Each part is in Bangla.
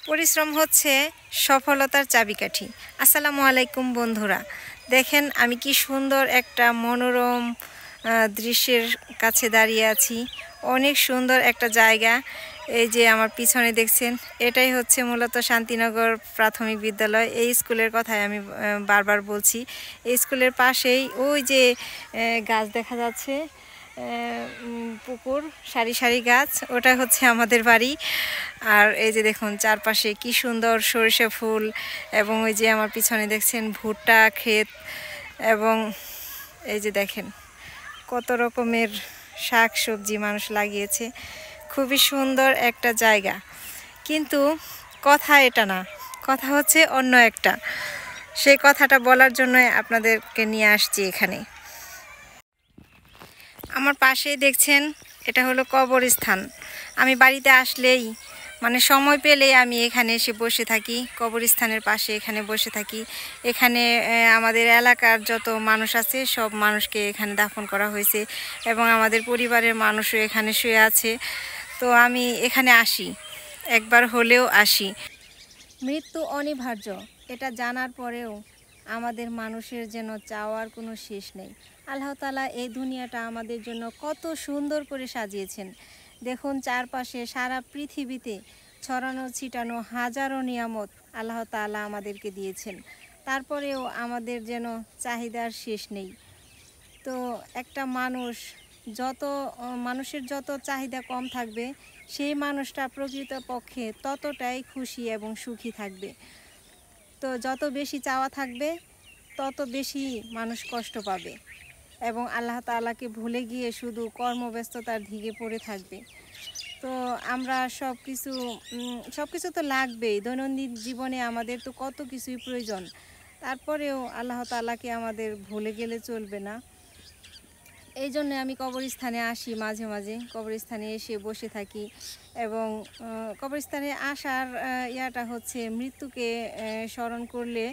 পরিশ্রম হচ্ছে সফলতার চাবিকাঠি। আসসালামু আলাইকুম বন্ধুরা, দেখেন আমি কি সুন্দর একটা মনোরম দৃশ্যের কাছে দাঁড়িয়ে আছি। অনেক সুন্দর একটা জায়গা। এই যে আমার পিছনে দেখছেন, এটাই হচ্ছে মূলত শান্তিনগর প্রাথমিক বিদ্যালয়। এই স্কুলের কথাই আমি বারবার বলছি। এই স্কুলের পাশেই ওই যে গাছ দেখা যাচ্ছে, পুকুর, সারি সারি গাছ, ওটা হচ্ছে আমাদের বাড়ি। আর এই যে দেখুন চারপাশে কি সুন্দর সরিষা ফুল, এবং ওই যে আমার পিছনে দেখছেন ভুট্টা ক্ষেত, এবং এই যে দেখেন কত রকমের শাক সবজি মানুষ লাগিয়েছে। খুবই সুন্দর একটা জায়গা, কিন্তু কথা এটা না, কথা হচ্ছে অন্য একটা। সেই কথাটা বলার জন্য আপনাদেরকে নিয়ে আসছি এখানে। আমার পাশেই দেখছেন, এটা হলো কবরস্থান। আমি বাড়িতে আসলেই মানে সময় পেলেই আমি এখানে এসে বসে থাকি, কবরস্থানের পাশে এখানে বসে থাকি। এখানে আমাদের এলাকার যত মানুষ আছে সব মানুষকে এখানে দাফন করা হয়েছে, এবং আমাদের পরিবারের মানুষও এখানে শুয়ে আছে। তো আমি এখানে আসি, একবার হলেও আসি। মৃত্যু অনিবার্য, এটা জানার পরেও আমাদের মানুষের যেন চাওয়ার কোনো শেষ নেই। আল্লাহ তাআলা এই দুনিয়াটা আমাদের জন্য কত সুন্দর করে সাজিয়েছেন। দেখুন চারপাশে সারা পৃথিবীতে ছড়ানো ছিটানো হাজারো নিয়ামত আল্লাহ তাআলা আমাদেরকে দিয়েছেন। তারপরেও আমাদের যেন চাহিদার শেষ নেই। তো একটা মানুষের যত চাহিদা কম থাকবে, সেই মানুষটা প্রকৃতপক্ষে ততটাই খুশি এবং সুখী থাকবে। তো যত বেশি চাওয়া থাকবে তত বেশি মানুষ কষ্ট পাবে, এবং আল্লাহ তাআলাকে ভুলে গিয়ে শুধু কর্মব্যস্ততার দিকে পড়ে থাকবে। তো আমরা সব কিছু তো লাগবেই, দৈনন্দিন জীবনে আমাদের তো কত কিছুই প্রয়োজন। তারপরেও আল্লাহ তাআলাকে আমাদের ভুলে গেলে চলবে না। এই জন্য আমি কবরস্থানে আসি, মাঝে মাঝে কবরস্থানে এসে বসে থাকি। এবং কবরস্থানে আসার ইয়াটা হচ্ছে মৃত্যুকে স্মরণ করলে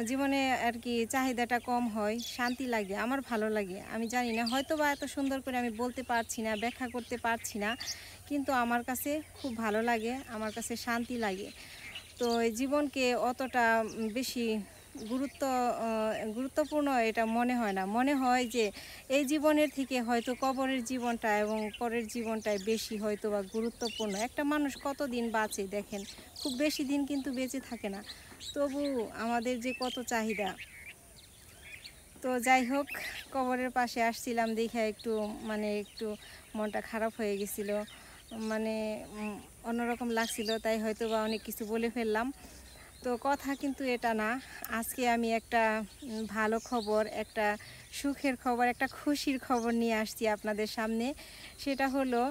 জীবনে আর কি চাহিদাটা কম হয়, শান্তি লাগে, আমার ভালো লাগে। আমি জানি না, হয়তো বা এত সুন্দর করে আমি বলতে পারছি না, ব্যাখ্যা করতে পারছি না, কিন্তু আমার কাছে খুব ভালো লাগে, আমার কাছে শান্তি লাগে। তো এই জীবনকে অতটা বেশি গুরুত্বপূর্ণ এটা মনে হয় না। মনে হয় যে এই জীবনের থেকে হয়তো কবরের জীবনটা এবং পরের জীবনটাই বেশি হয়তো বা গুরুত্বপূর্ণ। একটা মানুষ কতদিন বাঁচে দেখেন, খুব বেশি দিন কিন্তু বেঁচে থাকে না, তবু আমাদের যে কত চাহিদা। তো যাই হোক, কবরের পাশে আসছিলাম দেখে একটু মনটা খারাপ হয়ে গেছিল, মানে অন্যরকম লাগছিল, তাই হয়তো বা অনেক কিছু বলে ফেললাম। তো কথা কিন্তু এটা না, আজকে আমি একটা ভালো খবর, একটা সুখের খবর, একটা খুশির খবর নিয়ে আসছি আপনাদের সামনে। সেটা হলো,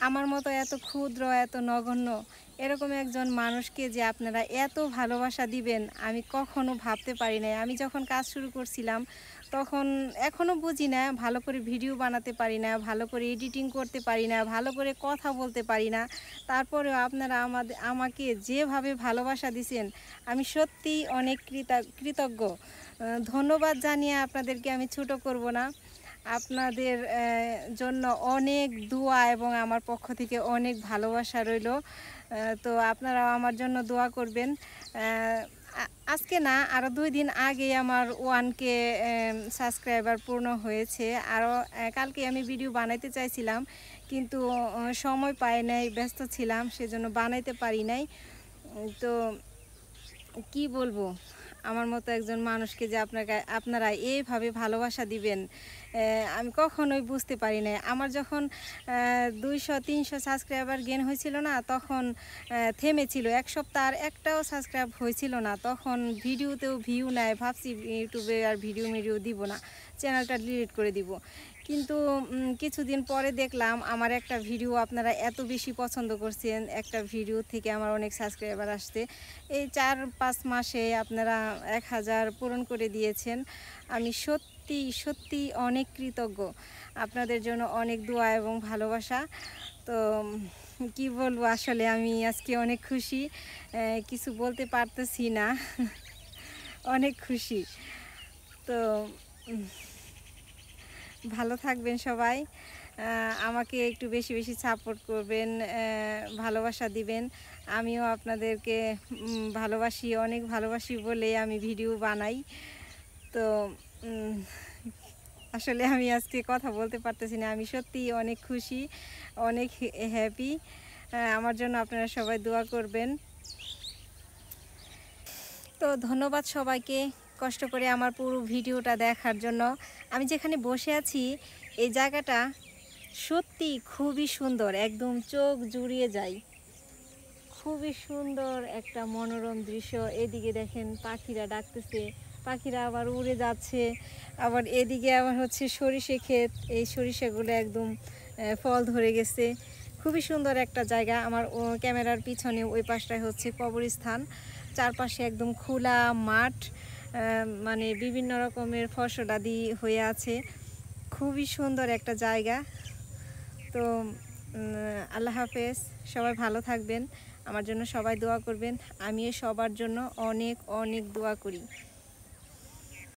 আমার মতো এত ক্ষুদ্র, এত নগণ্য এরকম একজন মানুষকে যে আপনারা এত ভালোবাসা দিবেন, আমি কখনো ভাবতে পারি নাই। আমি যখন কাজ শুরু করছিলাম তখন এখনও বুঝি না, ভালো করে ভিডিও বানাতে পারি না, ভালো করে এডিটিং করতে পারি না, ভালো করে কথা বলতে পারি না। তারপরেও আপনারা আমাকে যেভাবে ভালোবাসা দিছেন, আমি সত্যিই অনেক কৃতজ্ঞ। ধন্যবাদ জানিয়ে আপনাদেরকে আমি ছোট করব না। আপনাদের জন্য অনেক দোয়া এবং আমার পক্ষ থেকে অনেক ভালোবাসা রইল। তো আপনারাও আমার জন্য দোয়া করবেন। আজকে না, আরও 2 দিন আগে আমার 1K সাবস্ক্রাইবার পূর্ণ হয়েছে। আরও কালকে আমি ভিডিও বানাইতে চাইছিলাম, কিন্তু সময় পাই নাই, ব্যস্ত ছিলাম, সেজন্য বানাইতে পারি নাই। তো কি বলবো, আমার মতো একজন মানুষকে যে আপনারা এইভাবে ভালোবাসা দিবেন, আমি কখনোই বুঝতে পারি নাই। আমার যখন 200-300 সাবস্ক্রাইবার গেইন হয়েছিল না, তখন থেমেছিল 1 সপ্তাহ, আর একটাও সাবস্ক্রাইব হয়েছিল না। তখন ভিডিওতেও ভিউ নাই, ভাবছি ইউটিউবে আর ভিডিও দিব না, চ্যানেলটা ডিলিট করে দিব। কিন্তু কিছুদিন পরে দেখলাম আমার একটা ভিডিও আপনারা এত বেশি পছন্দ করছেন, একটা ভিডিও থেকে আমার অনেক সাবস্ক্রাইবার আসছে। এই 4-5 মাসে আপনারা 1000 পূরণ করে দিয়েছেন। আমি সত্যি অনেক কৃতজ্ঞ। আপনাদের জন্য অনেক দোয়া এবং ভালোবাসা। তো কি বলবো, আসলে আমি আজকে অনেক খুশি, কিছু বলতে পারতেছি না। অনেক খুশি। তো ভালো থাকবেন সবাই, আমাকে একটু বেশি বেশি সাপোর্ট করবেন, ভালোবাসা দিবেন। আমিও আপনাদেরকে ভালোবাসি, অনেক ভালোবাসি বলে আমি ভিডিও বানাই। তো উম, আসলে আমি আজকে কথা বলতে পারতেছি না, আমি সত্যিই অনেক খুশি, অনেক হ্যাপি। আমার জন্য আপনারা সবাই দোয়া করবেন। তো ধন্যবাদ সবাইকে কষ্ট করে আমার পুরো ভিডিওটা দেখার জন্য। আমি যেখানে বসে আছি এই জায়গাটা সত্যি খুবই সুন্দর, একদম চোখ জুড়িয়ে যায়। খুবই সুন্দর একটা মনোরম দৃশ্য। এদিকে দেখেন পাখিরা ডাকতেছে, পাখিরা আবার উড়ে যাচ্ছে। আবার এদিকে আবার হচ্ছে সরিষা ক্ষেত, এই সরিষাগুলো একদম ফল ধরে গেছে। খুবই সুন্দর একটা জায়গা। আমার ক্যামেরার পিছনে ওই পাশটায় হচ্ছে কবরস্থান, চারপাশে একদম খোলা মাঠ, মানে বিভিন্ন রকমের ফসলাদি হয়ে আছে। খুবই সুন্দর একটা জায়গা। তো আল্লাহ হাফেজ, সবাই ভালো থাকবেন, আমার জন্য সবাই দোয়া করবেন। আমিও সবার জন্য অনেক অনেক দোয়া করি।